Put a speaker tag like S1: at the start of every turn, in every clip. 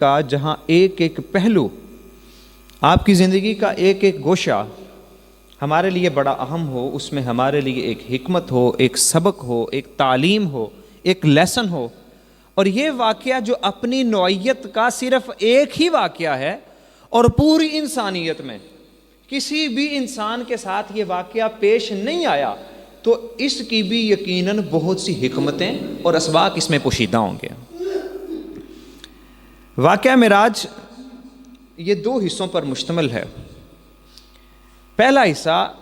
S1: کا جہاں ایک ایک پہلو، آپ کی زندگی کا ایک ایک گوشہ ہمارے لیے بڑا اہم ہو، اس میں ہمارے لیے ایک حکمت ہو، ایک سبق ہو، ایک تعلیم ہو، ایک لیسن ہو۔ اور یہ واقعہ جو اپنی نوعیت کا صرف ایک ہی واقعہ ہے اور پوری انسانیت میں کسی بھی انسان کے ساتھ یہ واقعہ پیش نہیں آیا، تو اس کی بھی یقیناً بہت سی حکمتیں اور اسباق اس میں پوشیدہ ہوں گے۔ واقعہ معراج یہ دو حصوں پر مشتمل ہے۔ پہلا حصہ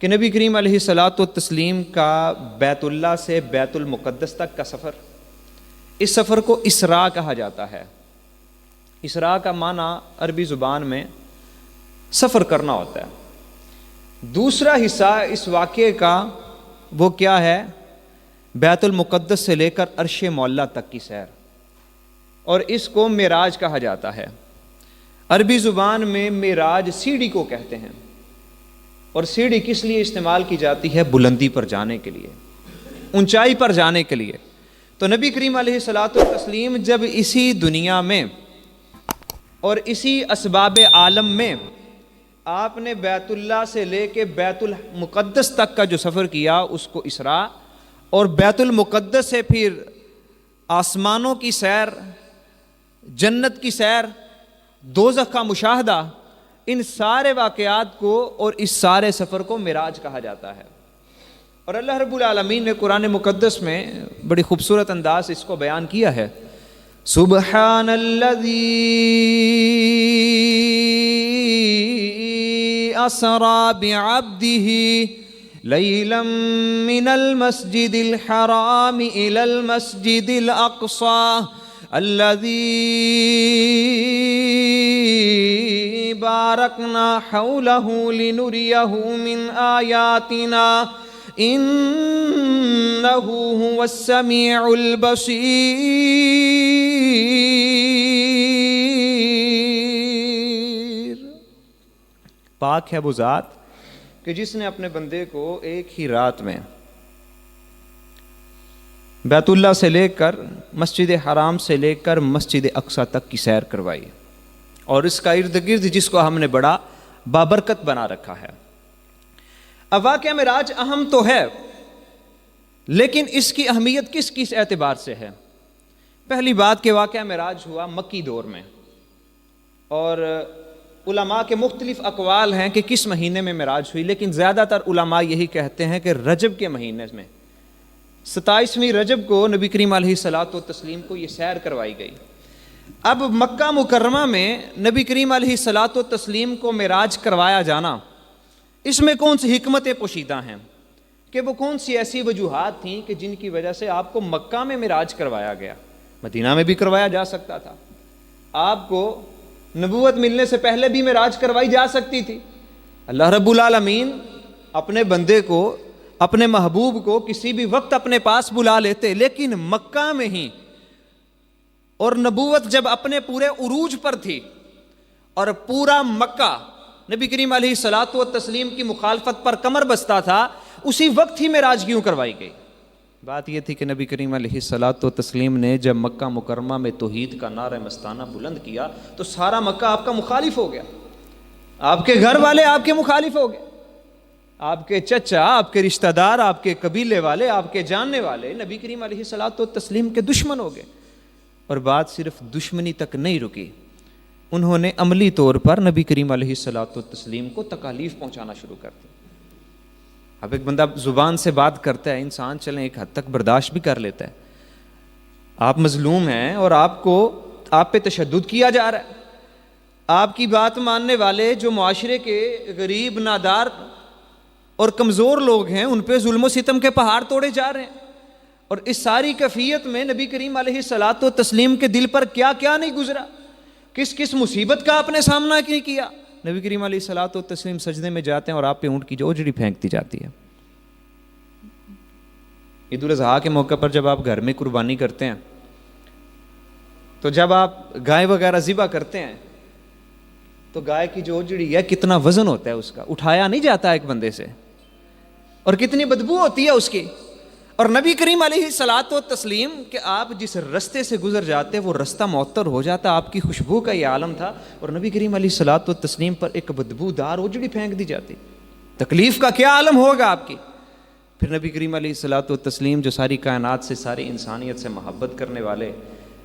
S1: کہ نبی کریم علیہ الصلاۃ والتسلیم کا بیت اللہ سے بیت المقدس تک کا سفر، اس سفر کو اسراء کہا جاتا ہے۔ اسراء کا معنی عربی زبان میں سفر کرنا ہوتا ہے۔ دوسرا حصہ اس واقعے کا وہ کیا ہے؟ بیت المقدس سے لے کر عرش معلیٰ تک کی سیر، اور اس کو معراج کہا جاتا ہے۔ عربی زبان میں معراج سیڑھی کو کہتے ہیں، اور سیڑھی کس لیے استعمال کی جاتی ہے؟ بلندی پر جانے کے لیے، اونچائی پر جانے کے لیے۔ تو نبی کریم علیہ الصلاۃ والتسلیم جب اسی دنیا میں اور اسی اسباب عالم میں آپ نے بیت اللہ سے لے کے بیت المقدس تک کا جو سفر کیا، اس کو اسراء، اور بیت المقدس سے پھر آسمانوں کی سیر، جنت کی سیر، دوزخ کا مشاہدہ، ان سارے واقعات کو اور اس سارے سفر کو معراج کہا جاتا ہے۔ اور اللہ رب العالمین نے قرآن مقدس میں بڑی خوبصورت انداز اس کو بیان کیا ہے۔ سبحان الذی اسری بعبدہ لیلا من المسجد الحرام الی المسجد الاقصی الذی بارکنا حولہ لنریہ من آیاتنا انہ هو السمیع البصیر۔ پاک ہے وہ ذات کہ جس نے اپنے بندے کو ایک ہی رات میں بیت اللہ سے لے کر مسجد حرام سے لے کر مسجد اقصی تک کی سیر کروائی، اور اس کا ارد گرد جس کو ہم نے بڑا بابرکت بنا رکھا ہے۔ اب واقعہ معراج اہم تو ہے، لیکن اس کی اہمیت کس کس اعتبار سے ہے؟ پہلی بات کہ واقعہ معراج ہوا مکی دور میں، اور علماء کے مختلف اقوال ہیں کہ کس مہینے میں معراج ہوئی، لیکن زیادہ تر علماء یہی کہتے ہیں کہ رجب کے مہینے میں 27ویں رجب کو نبی کریم علیہ الصلاۃ والتسلیم کو یہ سیر کروائی گئی۔ اب مکہ مکرمہ میں نبی کریم علیہ الصلاۃ والتسلیم کو معراج کروایا جانا، اس میں کون سی حکمتیں پوشیدہ ہیں، کہ وہ کون سی ایسی وجوہات تھیں کہ جن کی وجہ سے آپ کو مکہ میں معراج کروایا گیا؟ مدینہ میں بھی کروایا جا سکتا تھا، آپ کو نبوت ملنے سے پہلے بھی معراج کروائی جا سکتی تھی۔ اللہ رب العالمین اپنے بندے کو، اپنے محبوب کو کسی بھی وقت اپنے پاس بلا لیتے، لیکن مکہ میں ہی، اور نبوت جب اپنے پورے عروج پر تھی اور پورا مکہ نبی کریم علیہ الصلاۃ والتسلیم کی مخالفت پر کمر بستہ تھا، اسی وقت ہی معراج کیوں کروائی گئی؟ بات یہ تھی کہ نبی کریم علیہ الصلاۃ والتسلیم نے جب مکہ مکرمہ میں توحید کا نعرہ مستانہ بلند کیا تو سارا مکہ آپ کا مخالف ہو گیا، آپ کے گھر والے آپ کے مخالف ہو گئے، آپ کے چچا، آپ کے رشتہ دار، آپ کے قبیلے والے، آپ کے جاننے والے نبی کریم علیہ الصلاۃ والتسلیم کے دشمن ہو گئے۔ اور بات صرف دشمنی تک نہیں رکی، انہوں نے عملی طور پر نبی کریم علیہ الصلاۃ والتسلیم کو تکالیف پہنچانا شروع کر دی۔ اب ایک بندہ زبان سے بات کرتا ہے، انسان چلیں ایک حد تک برداشت بھی کر لیتا ہے، آپ مظلوم ہیں اور آپ پہ تشدد کیا جا رہا ہے، آپ کی بات ماننے والے جو معاشرے کے غریب، نادار اور کمزور لوگ ہیں، ان پہ ظلم و ستم کے پہاڑ توڑے جا رہے ہیں، اور اس ساری کیفیت میں نبی کریم علیہ الصلاۃ والتسلیم کے دل پر کیا کیا نہیں گزرا، کس کس مصیبت کا آپ نے سامنا کیا۔ نبی کریم علیہ الصلاۃ والتسلیم سجدے میں جاتے ہیں اور آپ پہ اونٹ کی جو اجڑی پھینک دی جاتی ہے۔ عید الاضحیٰ کے موقع پر جب آپ گھر میں قربانی کرتے ہیں، تو جب آپ گائے وغیرہ ذبح کرتے ہیں تو گائے کی جو اجڑی ہے کتنا وزن ہوتا ہے اس کا، اٹھایا نہیں جاتا ایک بندے سے، اور کتنی بدبو ہوتی ہے اس کی۔ اور نبی کریم علیہ الصلاۃ والتسلیم کہ آپ جس رستے سے گزر جاتے وہ رستہ معطر ہو جاتا، آپ کی خوشبو کا یہ عالم تھا، اور نبی کریم علیہ الصلاۃ والتسلیم پر ایک بدبودار اجڑی پھینک دی جاتی، تکلیف کا کیا عالم ہوگا آپ کی۔ پھر نبی کریم علیہ الصلاۃ والتسلیم جو ساری کائنات سے، ساری انسانیت سے محبت کرنے والے،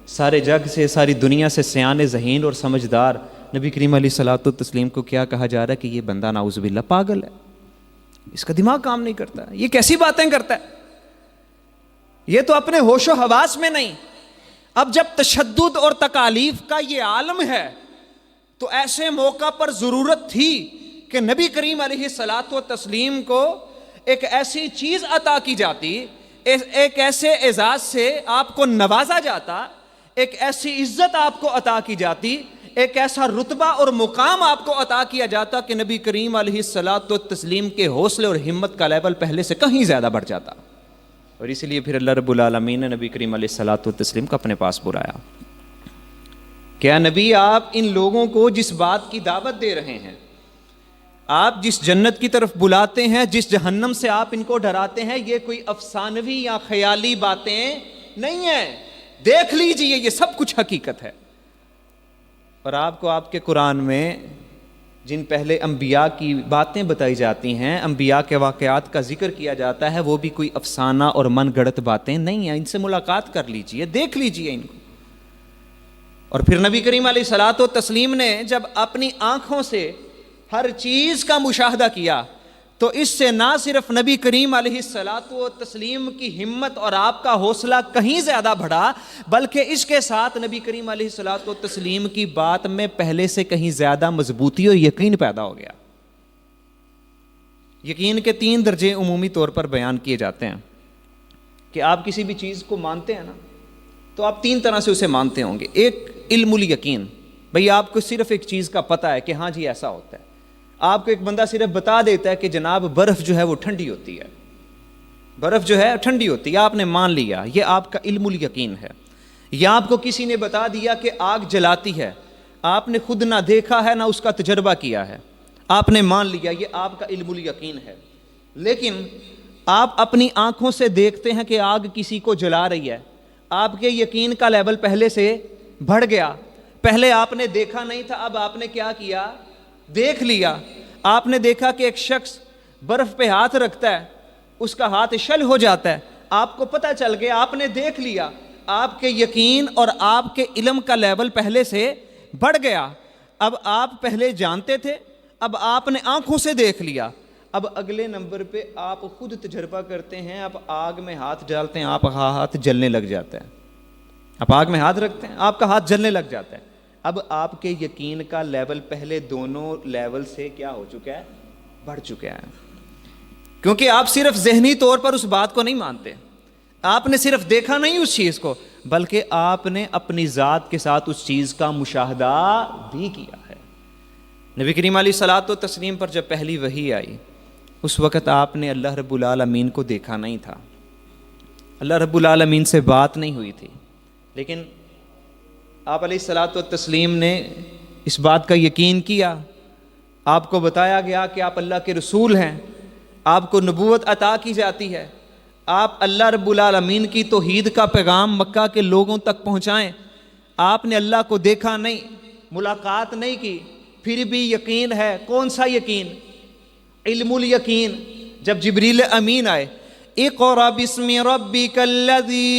S1: سارے جگ سے، ساری دنیا سے سیان ذہین اور سمجھدار، نبی کریم علیہ الصلاۃ والتسلیم کو کیا کہا جا رہا ہے کہ یہ بندہ نعوذ باللہ پاگل ہے، اس کا دماغ کام نہیں کرتا، یہ کیسی باتیں کرتا ہے، یہ تو اپنے ہوش و حواس میں نہیں۔ اب جب تشدد اور تکالیف کا یہ عالم ہے تو ایسے موقع پر ضرورت تھی کہ نبی کریم علیہ الصلاۃ والتسلیم کو ایک ایسی چیز عطا کی جاتی، ایک ایسے اعزاز سے آپ کو نوازا جاتا، ایک ایسی عزت آپ کو عطا کی جاتی، ایک ایسا رتبہ اور مقام آپ کو عطا کیا جاتا کہ نبی کریم علیہ الصلاۃ والتسلیم کے حوصلے اور ہمت کا لیول پہلے سے کہیں زیادہ بڑھ جاتا۔ اور اسی لیے پھر اللہ رب العالمین نے نبی کریم علیہ الصلاۃ والتسلیم کو اپنے پاس بلایا۔ کیا نبی آپ ان لوگوں کو جس بات کی دعوت دے رہے ہیں، آپ جس جنت کی طرف بلاتے ہیں، جس جہنم سے آپ ان کو ڈراتے ہیں، یہ کوئی افسانوی یا خیالی باتیں نہیں ہیں، دیکھ لیجئے یہ سب کچھ حقیقت ہے۔ اور آپ کو آپ کے قرآن میں جن پہلے انبیاء کی باتیں بتائی جاتی ہیں، انبیاء کے واقعات کا ذکر کیا جاتا ہے، وہ بھی کوئی افسانہ اور من گڑت باتیں نہیں ہیں، ان سے ملاقات کر لیجئے، دیکھ لیجئے ان کو۔ اور پھر نبی کریم علیہ الصلاۃ والتسلیم نے جب اپنی آنکھوں سے ہر چیز کا مشاہدہ کیا تو اس سے نہ صرف نبی کریم علیہ الصلاۃ والتسلیم کی ہمت اور آپ کا حوصلہ کہیں زیادہ بڑھا، بلکہ اس کے ساتھ نبی کریم علیہ الصلاۃ والتسلیم کی بات میں پہلے سے کہیں زیادہ مضبوطی اور یقین پیدا ہو گیا۔ یقین کے 3 درجے عمومی طور پر بیان کیے جاتے ہیں کہ آپ کسی بھی چیز کو مانتے ہیں نا تو آپ 3 طرح سے اسے مانتے ہوں گے۔ ایک علم الیقین، بھئی آپ کو صرف ایک چیز کا پتہ ہے کہ ہاں جی ایسا ہوتا ہے، آپ کو ایک بندہ صرف بتا دیتا ہے کہ جناب برف جو ہے وہ ٹھنڈی ہوتی ہے، برف جو ہے ٹھنڈی ہوتی ہے، آپ نے مان لیا، یہ آپ کا علم الیقین ہے۔ یا آپ کو کسی نے بتا دیا کہ آگ جلاتی ہے، آپ نے خود نہ دیکھا ہے نہ اس کا تجربہ کیا ہے، آپ نے مان لیا، یہ آپ کا علم الیقین ہے۔ لیکن آپ اپنی آنکھوں سے دیکھتے ہیں کہ آگ کسی کو جلا رہی ہے، آپ کے یقین کا لیول پہلے سے بڑھ گیا، پہلے آپ نے دیکھا نہیں تھا، اب آپ نے کیا کیا، دیکھ لیا۔ آپ نے دیکھا کہ ایک شخص برف پہ ہاتھ رکھتا ہے، اس کا ہاتھ شل ہو جاتا ہے، آپ کو پتہ چل گیا، آپ نے دیکھ لیا، آپ کے یقین اور آپ کے علم کا لیول پہلے سے بڑھ گیا۔ اب آپ پہلے جانتے تھے، اب آپ نے آنکھوں سے دیکھ لیا، اب اگلے نمبر پہ آپ خود تجربہ کرتے ہیں، اب آگ میں ہاتھ ڈالتے ہیں، آپ کا ہاتھ جلنے لگ جاتا ہے، آپ آگ میں ہاتھ رکھتے ہیں، آپ کا ہاتھ جلنے لگ جاتا ہے۔ اب آپ کے یقین کا لیول پہلے دونوں لیول سے کیا ہو چکا ہے، بڑھ چکا ہے، کیونکہ آپ صرف ذہنی طور پر اس بات کو نہیں مانتے، آپ نے صرف دیکھا نہیں اس چیز کو، بلکہ آپ نے اپنی ذات کے ساتھ اس چیز کا مشاہدہ بھی کیا ہے۔ نبی کریم علیہ الصلاۃ والتسلیم پر جب پہلی وحی آئی اس وقت آپ نے اللہ رب العالمین کو دیکھا نہیں تھا، اللہ رب العالمین سے بات نہیں ہوئی تھی، لیکن آپ علیہ الصلاۃ والتسلیم نے اس بات کا یقین کیا، آپ کو بتایا گیا کہ آپ اللہ کے رسول ہیں، آپ کو نبوت عطا کی جاتی ہے، آپ اللہ رب العالمین کی توحید کا پیغام مکہ کے لوگوں تک پہنچائیں۔ آپ نے اللہ کو دیکھا نہیں، ملاقات نہیں کی، پھر بھی یقین ہے۔ کون سا یقین؟ علم الیقین۔ جب جبریل امین آئے، اقرأ باسم ربک الذی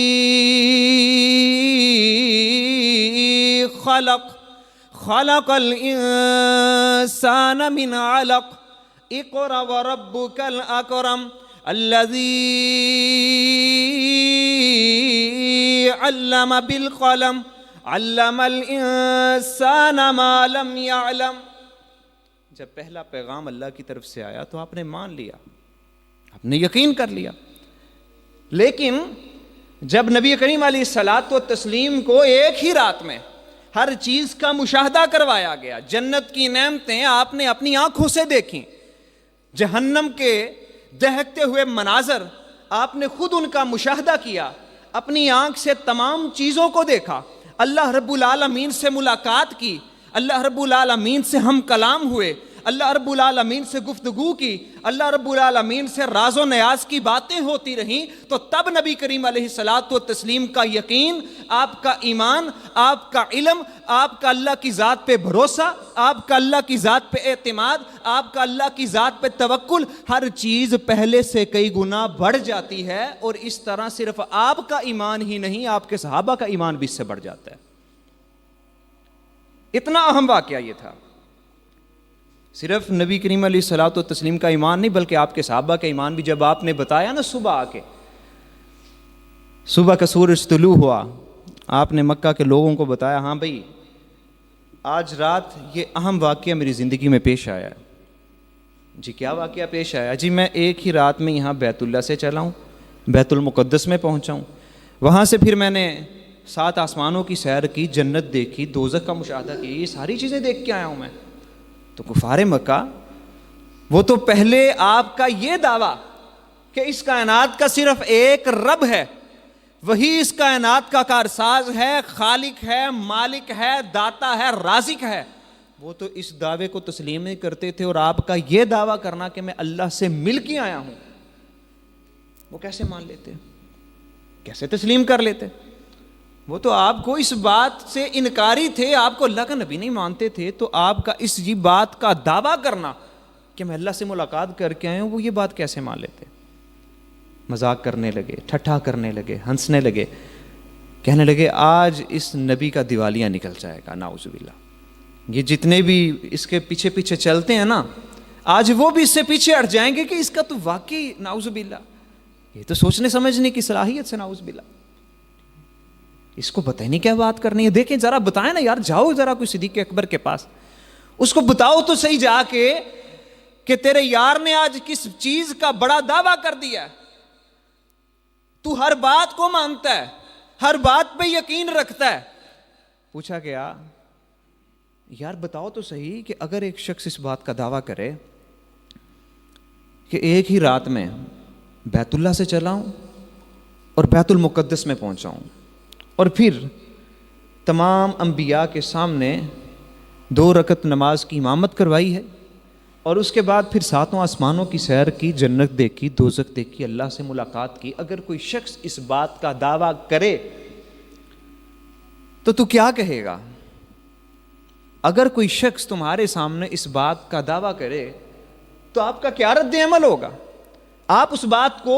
S1: خلق الانسان من علق اقرأ وربک الاکرم الذی علم بالقلم علم الانسان ما لم يعلم۔ جب پہلا پیغام اللہ کی طرف سے آیا تو آپ نے مان لیا، آپ نے یقین کر لیا۔ لیکن جب نبی کریم علیہ الصلاۃ والتسلیم کو ایک ہی رات میں ہر چیز کا مشاہدہ کروایا گیا، جنت کی نعمتیں آپ نے اپنی آنکھوں سے دیکھیں، جہنم کے دہکتے ہوئے مناظر آپ نے خود ان کا مشاہدہ کیا، اپنی آنکھ سے تمام چیزوں کو دیکھا، اللہ رب العالمین سے ملاقات کی، اللہ رب العالمین سے ہم کلام ہوئے، اللہ رب العالمین سے گفتگو کی، اللہ رب العالمین سے راز و نیاز کی باتیں ہوتی رہیں، تو تب نبی کریم علیہ الصلاۃ والتسلیم کا یقین، آپ کا ایمان، آپ کا علم، آپ کا اللہ کی ذات پہ بھروسہ، آپ کا اللہ کی ذات پہ اعتماد، آپ کا اللہ کی ذات پہ توکل، ہر چیز پہلے سے کئی گنا بڑھ جاتی ہے۔ اور اس طرح صرف آپ کا ایمان ہی نہیں، آپ کے صحابہ کا ایمان بھی اس سے بڑھ جاتا ہے۔ اتنا اہم واقعہ یہ تھا۔ صرف نبی کریم علیہ الصلاۃ والتسلیم کا ایمان نہیں، بلکہ آپ کے صحابہ کا ایمان بھی۔ جب آپ نے بتایا نا صبح آ کے، صبح کا سورج طلوع ہوا، آپ نے مکہ کے لوگوں کو بتایا، ہاں بھائی آج رات یہ اہم واقعہ میری زندگی میں پیش آیا ہے۔ جی کیا واقعہ پیش آیا؟ جی میں ایک ہی رات میں یہاں بیت اللہ سے چلا ہوں، بیت المقدس میں پہنچا ہوں، وہاں سے پھر میں نے 7 آسمانوں کی سیر کی، جنت دیکھی، دوزخ کا مشاہدہ کیا، یہ ساری چیزیں دیکھ کے آیا ہوں میں۔ تو کفار مکہ وہ تو پہلے آپ کا یہ دعویٰ کہ اس کائنات کا صرف ایک رب ہے، وہی اس کائنات کا کارساز ہے، خالق ہے، مالک ہے، داتا ہے، رازق ہے، وہ تو اس دعوے کو تسلیم نہیں کرتے تھے۔ اور آپ کا یہ دعویٰ کرنا کہ میں اللہ سے مل کے آیا ہوں، وہ کیسے مان لیتے، کیسے تسلیم کر لیتے؟ وہ تو آپ کو اس بات سے انکاری تھے، آپ کو اللہ کا نبی نہیں مانتے تھے، تو آپ کا اس یہ بات کا دعویٰ کرنا کہ میں اللہ سے ملاقات کر کے آیا ہوں، وہ یہ بات کیسے مان لیتے؟ مذاق کرنے لگے، ٹھٹھا کرنے لگے، ہنسنے لگے، کہنے لگے آج اس نبی کا دیوالیہ نکل جائے گا، نعوذ باللہ۔ یہ جتنے بھی اس کے پیچھے پیچھے چلتے ہیں نا، آج وہ بھی اس سے پیچھے ہٹ جائیں گے کہ اس کا تو واقعی نعوذ باللہ، یہ تو سوچنے سمجھنے کی صلاحیت سے نعوذ باللہ، اس کو پتہ نہیں کیا بات کرنی ہے۔ دیکھیں ذرا بتائیں نا یار، جاؤ ذرا کوئی صدیق اکبر کے پاس، اس کو بتاؤ تو صحیح جا کے کہ تیرے یار نے آج کس چیز کا بڑا دعویٰ کر دیا ہے، تو ہر بات کو مانتا ہے، ہر بات پہ یقین رکھتا ہے۔ پوچھا گیا یار بتاؤ تو صحیح کہ اگر ایک شخص اس بات کا دعویٰ کرے کہ ایک ہی رات میں بیت اللہ سے چلا ہوں اور بیت المقدس میں پہنچا ہوں، اور پھر تمام انبیاء کے سامنے 2 رکعت نماز کی امامت کروائی ہے، اور اس کے بعد پھر 7 آسمانوں کی سیر کی، جنت دیکھی، دوزخ دیکھی، اللہ سے ملاقات کی، اگر کوئی شخص اس بات کا دعویٰ کرے تو کیا کہے گا؟ اگر کوئی شخص تمہارے سامنے اس بات کا دعویٰ کرے تو آپ کا کیا رد عمل ہوگا؟ آپ اس بات کو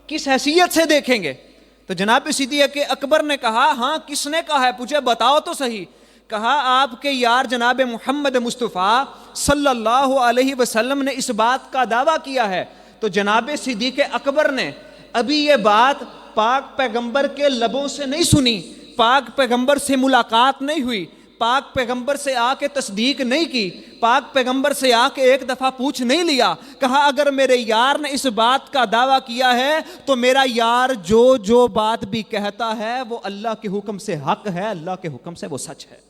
S1: کس حیثیت سے دیکھیں گے؟ تو جناب صدیق اکبر نے کہا ہاں کس نے کہا ہے، مجھے بتاؤ تو صحیح۔ کہا آپ کے یار جناب محمد مصطفیٰ صلی اللہ علیہ وسلم نے اس بات کا دعویٰ کیا ہے۔ تو جناب صدیق اکبر نے ابھی یہ بات پاک پیغمبر کے لبوں سے نہیں سنی، پاک پیغمبر سے ملاقات نہیں ہوئی، پاک پیغمبر سے آ کے تصدیق نہیں کی، پاک پیغمبر سے آ کے ایک دفعہ پوچھ نہیں لیا۔ کہا اگر میرے یار نے اس بات کا دعویٰ کیا ہے تو میرا یار جو بات بھی کہتا ہے وہ اللہ کے حکم سے حق ہے، اللہ کے حکم سے وہ سچ ہے۔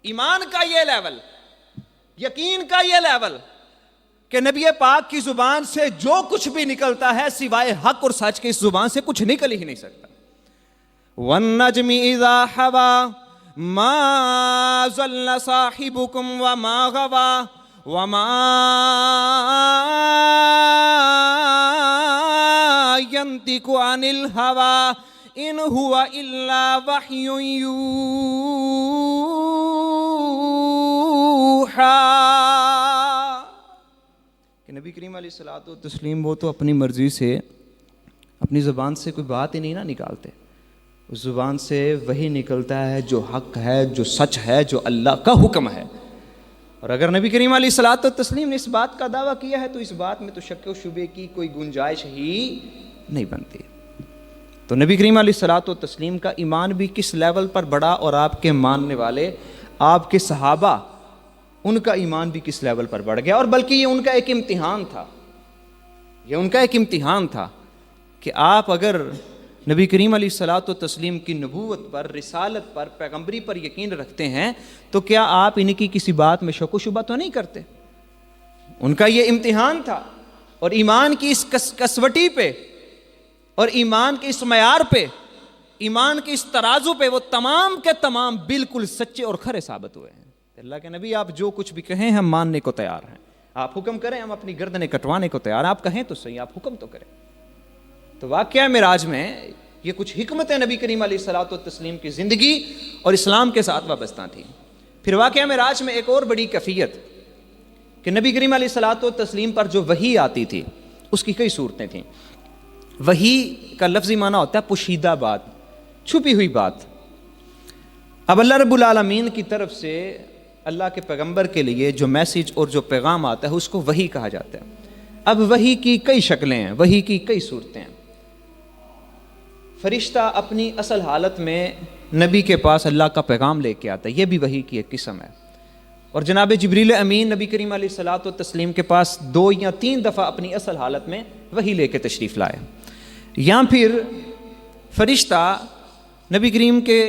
S1: ایمان کا یہ لیول، یقین کا یہ لیول کہ نبی پاک کی زبان سے جو کچھ بھی نکلتا ہے سوائے حق اور سچ کے اس زبان سے کچھ نکل ہی نہیں سکتا۔ وَالنَّجْمِ إِذَا حَوَى مَا ضَلَّ صَاحِبُكُمْ وَمَا غَوَى وَمَا يَنطِقُ عَنِ الْهَوَى إِنْ هُوَ إِلَّا وَحْيٌ يُوحَى۔ کہ نبی کریم علیہ الصلوۃ والتسلیم وہ تو اپنی مرضی سے اپنی زبان سے کوئی بات ہی نہیں نہ نکالتے، اس زبان سے وہی نکلتا ہے جو حق ہے، جو سچ ہے، جو اللہ کا حکم ہے۔ اور اگر نبی کریم علیہ الصلوۃ والتسلیم نے اس بات کا دعویٰ کیا ہے تو اس بات میں تو شک و شبے کی کوئی گنجائش ہی نہیں بنتی۔ تو نبی کریم علیہ الصلوۃ والتسلیم کا ایمان بھی کس لیول پر بڑھا، اور آپ کے ماننے والے، آپ کے صحابہ، ان کا ایمان بھی کس لیول پر بڑھ گیا۔ اور بلکہ یہ ان کا ایک امتحان تھا، یہ ان کا ایک امتحان تھا کہ آپ اگر نبی کریم علیہ الصلوۃ والتسلیم کی نبوت پر، رسالت پر، پیغمبری پر یقین رکھتے ہیں تو کیا آپ ان کی کسی بات میں شک و شبہ تو نہیں کرتے؟ ان کا یہ امتحان تھا، اور ایمان کی اس کسوٹی پہ اور ایمان کے اس معیار پہ، ایمان کے اس ترازو پہ وہ تمام کے تمام بالکل سچے اور کھرے ثابت ہوئے ہیں۔ اللہ کے نبی آپ جو کچھ بھی کہیں ہم ماننے کو تیار ہیں، آپ حکم کریں ہم اپنی گردنیں کٹوانے کو تیار ہیں، آپ کہیں تو صحیح، آپ حکم تو کریں۔ تو واقعہ معراج میں یہ کچھ حکمتیں نبی کریم علیہ الصلوۃ والتسلیم کی زندگی اور اسلام کے ساتھ وابستہ تھیں۔ پھر واقعہ معراج میں ایک اور بڑی کیفیت کہ نبی کریم علیہ الصلوۃ والتسلیم پر جو وحی آتی تھی اس کی کئی صورتیں تھیں۔ وحی کا لفظی معنی ہوتا ہے پوشیدہ بات، چھپی ہوئی بات۔ اب اللہ رب العالمین کی طرف سے اللہ کے پیغمبر کے لیے جو میسیج اور جو پیغام آتا ہے اس کو وحی کہا جاتا ہے۔ اب وحی کی کئی شکلیں ہیں، وحی کی کئی صورتیں ہیں۔ فرشتہ اپنی اصل حالت میں نبی کے پاس اللہ کا پیغام لے کے آتا ہے، یہ بھی وحی کی ایک قسم ہے۔ اور جناب جبریل امین نبی کریم علیہ الصلوۃ والتسلیم کے پاس 2 یا 3 دفعہ اپنی اصل حالت میں وحی لے کے تشریف لائے۔ یا پھر فرشتہ نبی کریم کے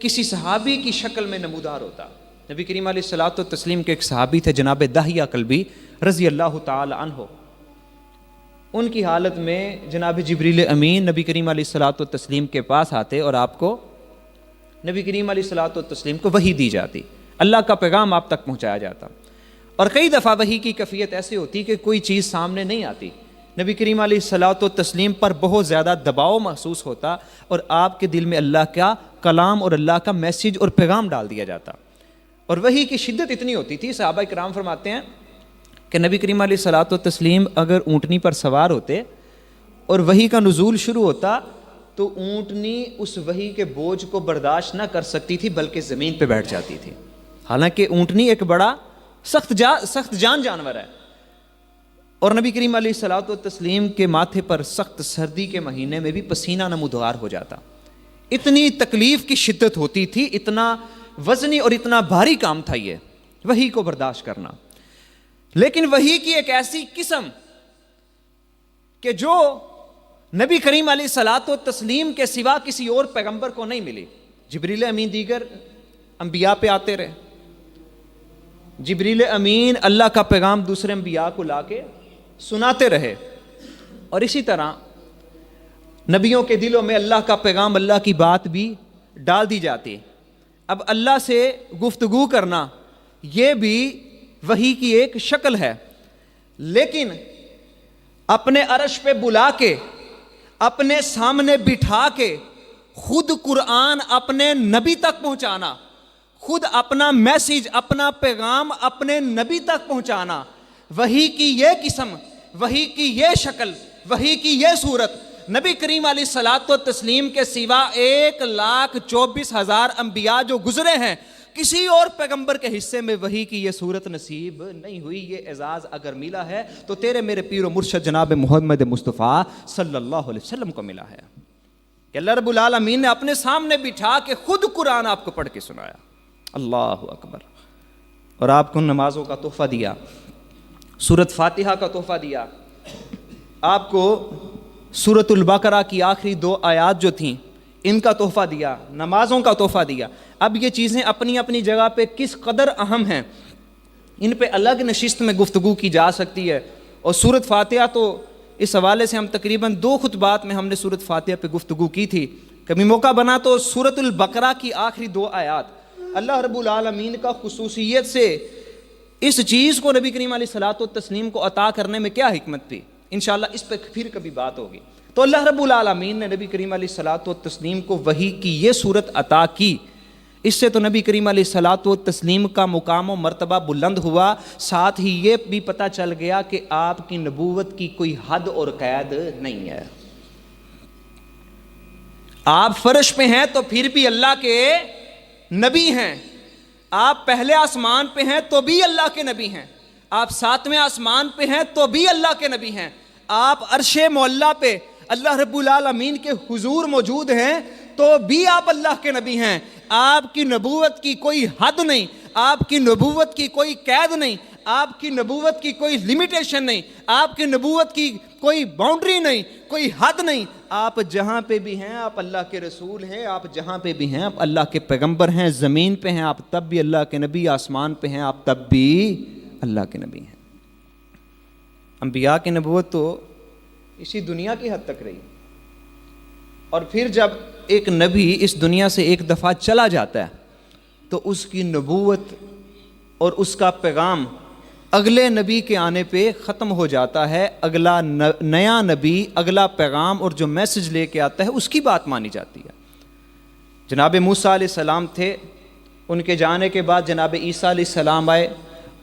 S1: کسی صحابی کی شکل میں نمودار ہوتا۔ نبی کریم علیہ الصلوۃ والتسلیم کے ایک صحابی تھے جناب دحیہ کلبی رضی اللہ تعالی عنہ، ان کی حالت میں جناب جبریل امین نبی کریم علیہ الصلوۃ والتسلیم کے پاس آتے اور آپ کو نبی کریم علیہ الصلوۃ والتسلیم کو وحی دی جاتی، اللہ کا پیغام آپ تک پہنچایا جاتا۔ اور کئی دفعہ وحی کی کیفیت ایسی ہوتی کہ کوئی چیز سامنے نہیں آتی، نبی کریم علیہ الصلوۃ والتسلیم پر بہت زیادہ دباؤ محسوس ہوتا اور آپ کے دل میں اللہ کا کلام اور اللہ کا میسیج اور پیغام ڈال دیا جاتا۔ اور وحی کی شدت اتنی ہوتی تھی، صحابہ کرام فرماتے ہیں کہ نبی کریم علیہ الصلوۃ والتسلیم اگر اونٹنی پر سوار ہوتے اور وحی کا نزول شروع ہوتا تو اونٹنی اس وحی کے بوجھ کو برداشت نہ کر سکتی تھی بلکہ زمین پہ بیٹھ جاتی تھی۔ حالانکہ اونٹنی ایک بڑا سخت جان جانور ہے، اور نبی کریم علیہ الصلوۃ والتسلیم کے ماتھے پر سخت سردی کے مہینے میں بھی پسینہ نمودار ہو جاتا۔ اتنی تکلیف کی شدت ہوتی تھی، اتنا وزنی اور اتنا بھاری کام تھا یہ وحی کو برداشت کرنا۔ لیکن وحی کی ایک ایسی قسم کہ جو نبی کریم علیہ الصلوۃ والتسلیم کے سوا کسی اور پیغمبر کو نہیں ملی۔ جبریل امین دیگر انبیاء پہ آتے رہے، جبریل امین اللہ کا پیغام دوسرے انبیاء کو لا کے سناتے رہے، اور اسی طرح نبیوں کے دلوں میں اللہ کا پیغام، اللہ کی بات بھی ڈال دی جاتی۔ اب اللہ سے گفتگو کرنا یہ بھی وحی کی ایک شکل ہے، لیکن اپنے عرش پہ بلا کے، اپنے سامنے بٹھا کے خود قرآن اپنے نبی تک پہنچانا، خود اپنا میسیج، اپنا پیغام اپنے نبی تک پہنچانا، وحی کی یہ قسم، وحی کی یہ شکل، وحی کی یہ صورت نبی کریم علیہ الصلوۃ والتسلیم کے سوا 1,24,000 انبیاء جو گزرے ہیں، کسی اور پیغمبر کے حصے میں وحی کی یہ صورت نصیب نہیں ہوئی۔ یہ اعزاز اگر ملا ہے تو تیرے میرے پیر و مرشد جناب محمد مصطفیٰ صلی اللہ علیہ وسلم کو ملا ہے کہ اللہ رب العالمین نے اپنے سامنے بٹھا کے خود قرآن آپ کو پڑھ کے سنایا۔ اللہ اکبر۔ اور آپ کو نمازوں کا تحفہ دیا، سورۃ فاتحہ کا تحفہ دیا، آپ کو سورۃ البقرہ کی آخری 2 آیات جو تھیں ان کا تحفہ دیا، نمازوں کا تحفہ دیا۔ اب یہ چیزیں اپنی اپنی جگہ پہ کس قدر اہم ہیں، ان پہ الگ نشست میں گفتگو کی جا سکتی ہے۔ اور سورۃ فاتحہ تو اس حوالے سے ہم تقریباً 2 خطبات میں ہم نے سورۃ فاتحہ پہ گفتگو کی تھی، کبھی موقع بنا تو سورۃ البقرہ کی آخری 2 آیات اللہ رب العالمین کا خصوصیت سے اس چیز کو نبی کریم علیہ الصلوۃ والتسلیم کو عطا کرنے میں کیا حکمت تھی، انشاءاللہ اس پہ پھر کبھی بات ہوگی۔ تو اللہ رب العالمین نے نبی کریم علیہ الصلوۃ والتسلیم کو وحی کی یہ صورت عطا کی، اس سے تو نبی کریم علیہ الصلوۃ والتسلیم کا مقام و مرتبہ بلند ہوا، ساتھ ہی یہ بھی پتہ چل گیا کہ آپ کی نبوت کی کوئی حد اور قید نہیں ہے۔ آپ فرش پہ ہیں تو پھر بھی اللہ کے نبی ہیں، آپ پہلے آسمان پہ ہیں تو بھی اللہ کے نبی ہیں، آپ 7ویں آسمان پہ ہیں تو بھی اللہ کے نبی ہیں، آپ عرش معلیٰ پہ اللہ رب العالمین کے حضور موجود ہیں تو بھی آپ اللہ کے نبی ہیں۔ آپ کی نبوت کی کوئی حد نہیں، آپ کی نبوت کی کوئی قید نہیں، آپ کی نبوت کی کوئی لمیٹیشن نہیں، آپ کی نبوت کی کوئی باؤنڈری نہیں، کوئی حد نہیں۔ آپ جہاں پہ بھی ہیں آپ اللہ کے رسول ہیں، آپ جہاں پہ بھی ہیں آپ اللہ کے پیغمبر ہیں، زمین پہ ہیں آپ تب بھی اللہ کے نبی، آسمان پہ ہیں آپ تب بھی اللہ کے نبی ہیں۔ انبیاء کی نبوت تو اسی دنیا کی حد تک رہی، اور پھر جب ایک نبی اس دنیا سے ایک دفعہ چلا جاتا ہے تو اس کی نبوت اور اس کا پیغام اگلے نبی کے آنے پہ ختم ہو جاتا ہے. اگلا نیا نبی اگلا پیغام اور جو میسج لے کے آتا ہے اس کی بات مانی جاتی ہے. جناب موسیٰ علیہ السلام تھے, ان کے جانے کے بعد جناب عیسیٰ علیہ السلام آئے,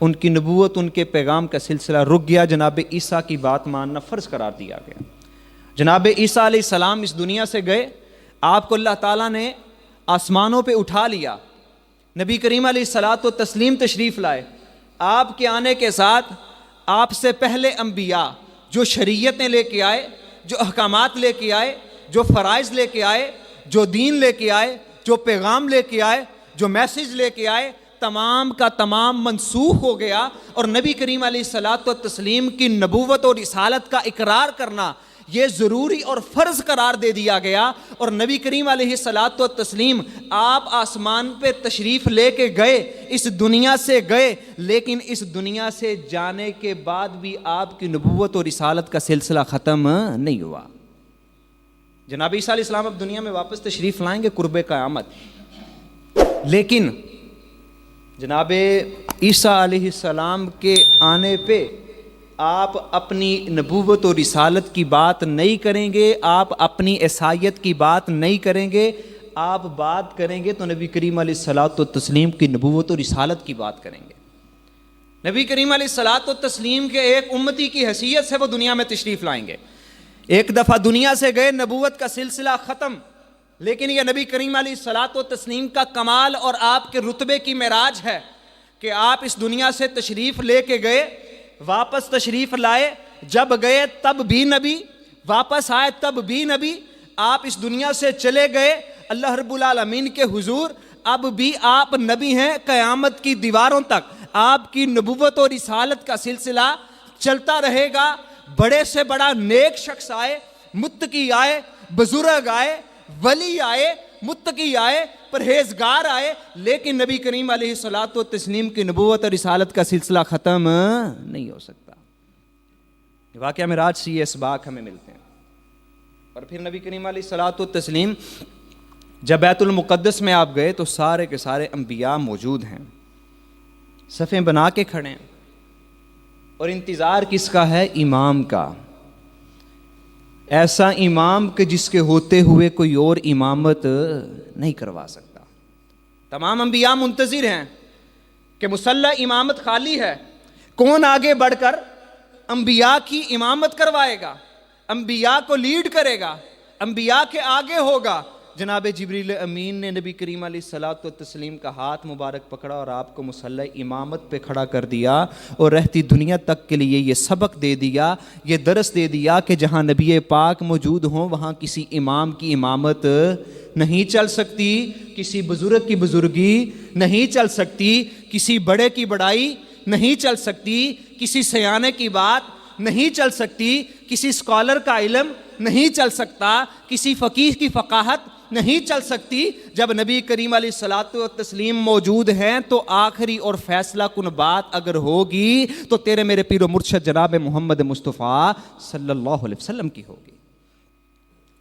S1: ان کی نبوت ان کے پیغام کا سلسلہ رک گیا. جناب عیسیٰ کی بات ماننا فرض قرار دیا گیا. جناب عیسیٰ علیہ السلام اس دنیا سے گئے, آپ کو اللہ تعالیٰ نے آسمانوں پہ اٹھا لیا. نبی کریم علیہ الصلاۃ والتسلیم تشریف لائے. آپ کے آنے کے ساتھ آپ سے پہلے انبیاء جو شریعتیں لے کے آئے, جو احکامات لے کے آئے, جو فرائض لے کے آئے, جو دین لے کے آئے, جو پیغام لے کے آئے, جو میسج لے کے آئے, تمام کا تمام منسوخ ہو گیا. اور نبی کریم علیہ الصلاۃ والتسلیم کی نبوت اور رسالت کا اقرار کرنا یہ ضروری اور فرض قرار دے دیا گیا. اور نبی کریم علیہ الصلاۃ والتسلیم آپ آسمان پہ تشریف لے کے گئے, اس دنیا سے گئے, لیکن اس دنیا سے جانے کے بعد بھی آپ کی نبوت اور رسالت کا سلسلہ ختم نہیں ہوا. جناب عیسیٰ علیہ السلام اب دنیا میں واپس تشریف لائیں گے قرب قیامت, لیکن جناب عیسیٰ علیہ السلام کے آنے پہ آپ اپنی نبوت و رسالت کی بات نہیں کریں گے, آپ اپنی عیسائیت کی بات نہیں کریں گے. آپ بات کریں گے تو نبی کریم علیہ الصلاۃ والتسلیم کی نبوت و رسالت کی بات کریں گے. نبی کریم علیہ الصلاۃ والتسلیم کے ایک امتی کی حیثیت سے وہ دنیا میں تشریف لائیں گے. ایک دفعہ دنیا سے گئے, نبوت کا سلسلہ ختم, لیکن یہ نبی کریم علیہ الصلاۃ والتسلیم کا کمال اور آپ کے رتبے کی معراج ہے کہ آپ اس دنیا سے تشریف لے کے گئے, واپس تشریف لائے. جب گئے تب بھی نبی, واپس آئے تب بھی نبی. آپ اس دنیا سے چلے گئے اللہ رب العالمین کے حضور, اب بھی آپ نبی ہیں قیامت کی دیواروں تک. آپ کی نبوت اور رسالت کا سلسلہ چلتا رہے گا. بڑے سے بڑا نیک شخص آئے, متقی آئے, بزرگ آئے, ولی آئے, متقی آئے, پرہیزگار آئے, لیکن نبی کریم علیہ الصلاۃ والتسلیم کی نبوت اور رسالت کا سلسلہ ختم نہیں ہو سکتا. واقعہ معراج سے یہ اسباق ہمیں ملتے ہیں. اور پھر نبی کریم علیہ الصلاۃ والتسلیم جب بیت المقدس میں آپ گئے تو سارے کے سارے انبیاء موجود ہیں, صفیں بنا کے کھڑے ہیں, اور انتظار کس کا ہے؟ امام کا. ایسا امام کہ جس کے ہوتے ہوئے کوئی اور امامت نہیں کروا سکتا. تمام انبیاء منتظر ہیں کہ مسلح امامت خالی ہے, کون آگے بڑھ کر انبیاء کی امامت کروائے گا, انبیاء کو لیڈ کرے گا, انبیاء کے آگے ہوگا. جناب جبریل امین نے نبی کریم علیہ الصلاۃ والتسلیم کا ہاتھ مبارک پکڑا اور آپ کو مسلح امامت پہ کھڑا کر دیا, اور رہتی دنیا تک کے لیے یہ سبق دے دیا, یہ درس دے دیا کہ جہاں نبی پاک موجود ہوں وہاں کسی امام کی امامت نہیں چل سکتی, کسی بزرگ کی بزرگی نہیں چل سکتی, کسی بڑے کی بڑائی نہیں چل سکتی, کسی سیانے کی بات نہیں چل سکتی, کسی اسکالر کا علم نہیں چل سکتا, کسی فقیہ کی فقاہت نہیں چل سکتی. جب نبی کریم علیہ الصلاۃ والتسلیم موجود ہیں تو آخری اور فیصلہ کن بات اگر ہوگی تو تیرے میرے پیر و مرشد جناب محمد مصطفیٰ صلی اللہ علیہ وسلم کی ہوگی.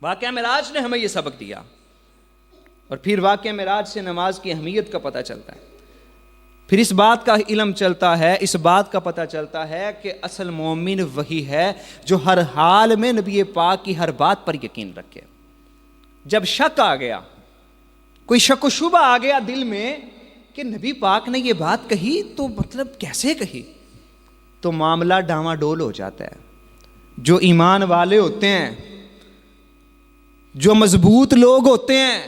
S1: واقعہ معراج نے ہمیں یہ سبق دیا. اور پھر واقعہ معراج سے نماز کی اہمیت کا پتہ چلتا ہے. پھر اس بات کا علم چلتا ہے, اس بات کا پتہ چلتا ہے کہ اصل مومن وہی ہے جو ہر حال میں نبی پاک کی ہر بات پر یقین رکھے. جب شک آ گیا, کوئی شک و شبہ آ گیا دل میں کہ نبی پاک نے یہ بات کہی تو مطلب کیسے کہی, تو معاملہ ڈاواں ڈول ہو جاتا ہے. جو ایمان والے ہوتے ہیں, جو مضبوط لوگ ہوتے ہیں,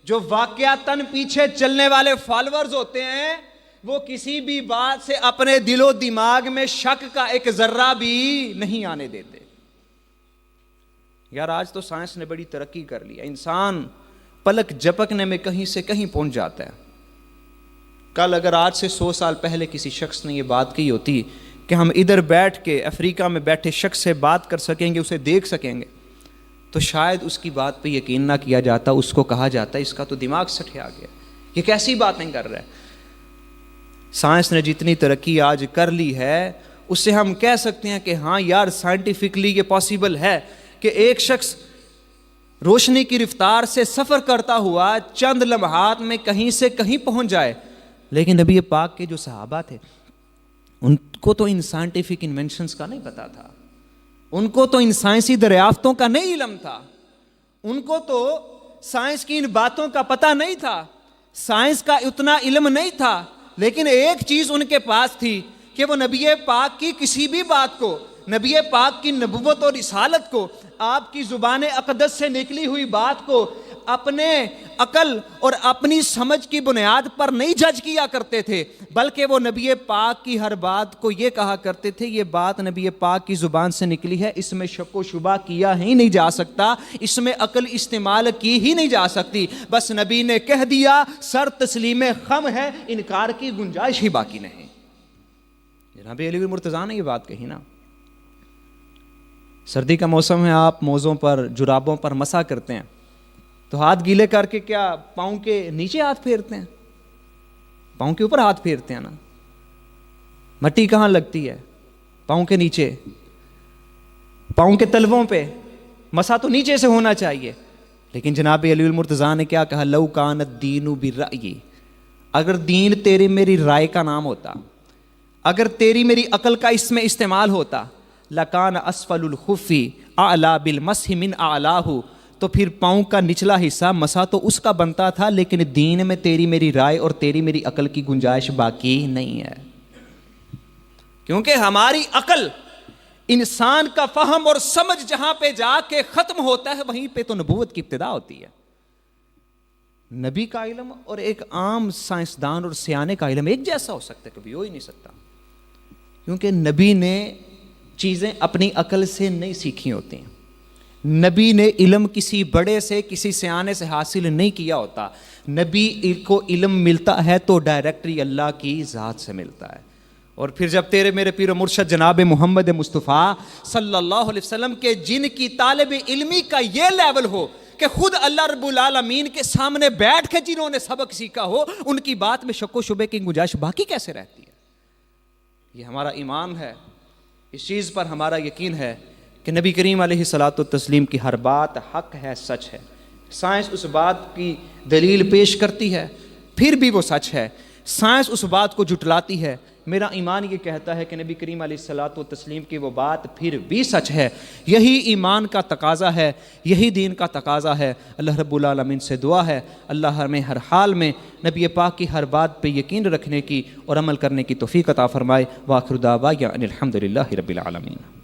S1: جو واقعتاً پیچھے چلنے والے فالورز ہوتے ہیں, وہ کسی بھی بات سے اپنے دل و دماغ میں شک کا ایک ذرہ بھی نہیں آنے دیتے. یار آج تو سائنس نے بڑی ترقی کر لی ہے, انسان پلک جھپکنے میں کہیں سے کہیں پہنچ جاتا ہے. کل اگر آج سے 100 سال پہلے کسی شخص نے یہ بات کہی ہوتی کہ ہم ادھر بیٹھ کے افریقہ میں بیٹھے شخص سے بات کر سکیں گے, اسے دیکھ سکیں گے, تو شاید اس کی بات پہ یقین نہ کیا جاتا, اس کو کہا جاتا اس کا تو دماغ سٹیا گیا, یہ کیسی باتیں کر رہا ہے. سائنس نے جتنی ترقی آج کر لی ہے اس سے ہم کہہ سکتے ہیں کہ ہاں یار سائنٹیفکلی یہ پاسبل ہے کہ ایک شخص روشنی کی رفتار سے سفر کرتا ہوا چند لمحات میں کہیں سے کہیں پہنچ جائے, لیکن نبی پاک کے جو صحابہ تھے ان کو تو ان سائنٹیفک انوینشنز کا نہیں پتا تھا، ان کو تو ان سائنسی دریافتوں کا نہیں علم تھا، ان کو تو سائنس کی ان باتوں کا پتہ نہیں تھا، سائنس کا اتنا علم نہیں تھا، لیکن ایک چیز ان کے پاس تھی کہ وہ نبی پاک کی کسی بھی بات کو، نبی پاک کی نبوت اور رسالت کو، آپ کی زبان اقدس سے نکلی ہوئی بات کو اپنے عقل اور اپنی سمجھ کی بنیاد پر نہیں جج کیا کرتے تھے، بلکہ وہ نبی پاک کی ہر بات کو یہ کہا کرتے تھے یہ بات نبی پاک کی زبان سے نکلی ہے، اس میں شک و شبہ کیا ہی نہیں جا سکتا، اس میں عقل استعمال کی ہی نہیں جا سکتی، بس نبی نے کہہ دیا، سر تسلیم خم ہے، انکار کی گنجائش ہی باقی نہیں۔ جناب علی مرتضیٰ نے یہ بات کہی نا، سردی کا موسم ہے، آپ موزوں پر جرابوں پر مسا کرتے ہیں تو ہاتھ گیلے کر کے کیا پاؤں کے نیچے ہاتھ پھیرتے ہیں؟ پاؤں کے اوپر ہاتھ پھیرتے ہیں نا، مٹی کہاں لگتی ہے؟ پاؤں کے نیچے، پاؤں کے تلووں پہ، مسا تو نیچے سے ہونا چاہیے۔ لیکن جناب علی المرتضیٰ نے کیا کہا؟ لو کان الدین بالرأی، اگر دین تیری میری رائے کا نام ہوتا، اگر تیری میری عقل کا اس میں استعمال ہوتا، لکان اسفل الخف اعلی بالمسح من اعلاہ، تو پھر پاؤں کا نچلا حصہ مسا تو اس کا بنتا تھا، لیکن دین میں تیری میری رائے اور تیری میری عقل کی گنجائش باقی نہیں ہے، کیونکہ ہماری عقل، انسان کا فہم اور سمجھ جہاں پہ جا کے ختم ہوتا ہے وہیں پہ تو نبوت کی ابتدا ہوتی ہے۔ نبی کا علم اور ایک عام سائنسدان اور سیانے کا علم ایک جیسا ہو سکتا ہے؟ کبھی ہو ہی نہیں سکتا، کیونکہ نبی نے چیزیں اپنی عقل سے نہیں سیکھی ہوتی ہیں، نبی نے علم کسی بڑے سے کسی سیانے سے حاصل نہیں کیا ہوتا، نبی کو علم ملتا ہے تو ڈائریکٹری اللہ کی ذات سے ملتا ہے۔ اور پھر جب تیرے میرے پیر و مرشد جناب محمد مصطفیٰ صلی اللہ علیہ وسلم کے جن کی طالب علمی کا یہ لیول ہو کہ خود اللہ رب العالمین کے سامنے بیٹھ کے جنہوں نے سبق سیکھا ہو، ان کی بات میں شک و شبے کی گنجائش باقی کیسے رہتی ہے؟ یہ ہمارا ایمان ہے، اس چیز پر ہمارا یقین ہے کہ نبی کریم علیہ الصلاۃ والتسلیم کی ہر بات حق ہے، سچ ہے۔ سائنس اس بات کی دلیل پیش کرتی ہے پھر بھی وہ سچ ہے، سائنس اس بات کو جھٹلاتی ہے، میرا ایمان یہ کہتا ہے کہ نبی کریم علیہ الصلاۃ والتسلیم کی وہ بات پھر بھی سچ ہے۔ یہی ایمان کا تقاضا ہے، یہی دین کا تقاضا ہے۔ اللہ رب العالمین سے دعا ہے اللہ ہمیں ہر حال میں نبی پاک کی ہر بات پہ یقین رکھنے کی اور عمل کرنے کی توفیق عطا فرمائے۔ وآخر دعوانا ان الحمد للہ رب العالمین۔